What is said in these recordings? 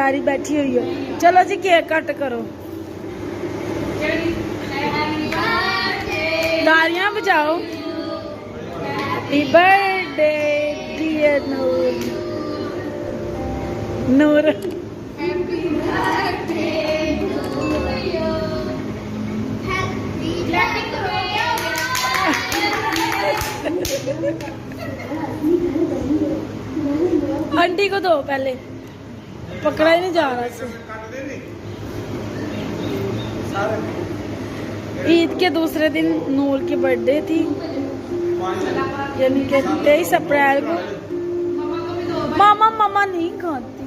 बेचारी बैठी हुई है। चलो जी केक कट करो, तालियां बजाओ। हैप्पी बर्थडे डियर नूर। नूर आंटी को दो, पहले पकड़ा ही नहीं जा रहा से। ईद के दूसरे दिन नूर की बर्थडे थी, यानी कि 23 अप्रैल को। मामा नहीं खाती,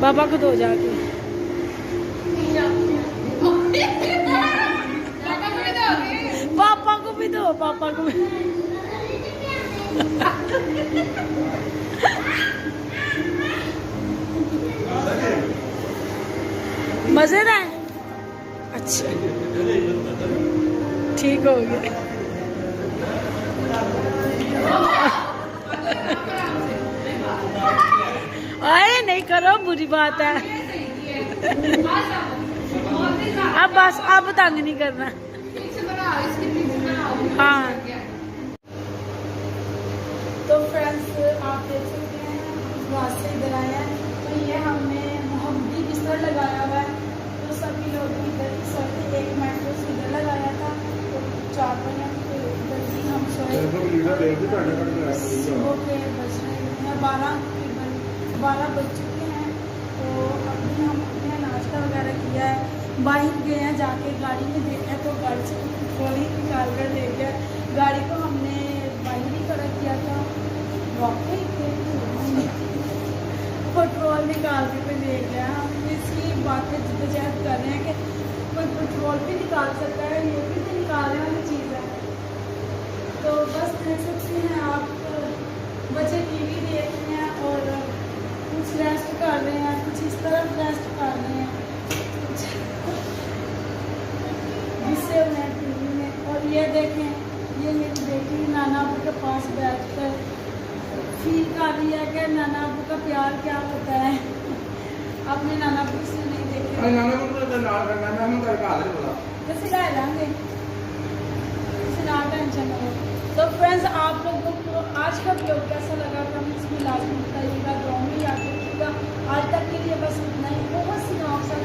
पापा को दो जाके। पापा को भी दो, पापा को भी। मजेदार, अच्छा ठीक हो गया। आए नहीं करो, बुरी बात है। अब बस, अब तंग नहीं करना। हाँ तो फ्रेंड्स आप देख सकते हैं वहाँ से इधर आए हैं, तो ये हमने मोहम्मदी बिस्तर लगाया हुआ है। तो सभी लोग इधर सोते, एक मैट्रेस इधर लगाया था, तो 4 बजे इधर ही हम सोए। ओके बज रहे हैं 12 बज चुके हैं। तो अभी हम अपने नाश्ता वगैरह किया है, बाहर गए हैं, जाके गाड़ी में देखा तो गाड़ी से पेट्रोल ही निकाल कर ले गया। गाड़ी को हमने बाहर ही खड़ा किया था, वाकई पेट्रोल निकाल के पे ले गया। हम इसकी बातें जिद्दोजहद कर रहे हैं कि कोई पेट्रोल भी निकाल सकता है, ये भी तो निकालने वाली चीज़ है। तो बस देख सकते हैं आप, बच्चे टीवी देख रहे हैं और कुछ रेस्ट कर रहे हैं, कुछ इस तरफ रेस्ट कर रहे हैं, जिससे उन्हें टीवी में। और ये देखें, ये मेरी बेटी नाना अबू के पास बैठकर फील कर रही है कि नाना अबू का प्यार क्या होता है। अपने नाना अबू से नहीं देखे तो सिला लेंगे, ना टेंशन हो। तो फ्रेंड्स आप लोगों को आज का वीडियो कैसा लगा कमेंट्स में लाजमी बताइएगा, दुआ में याद रखिएगा। आज तक के लिए बस इतना ही। बहुत सी आप सब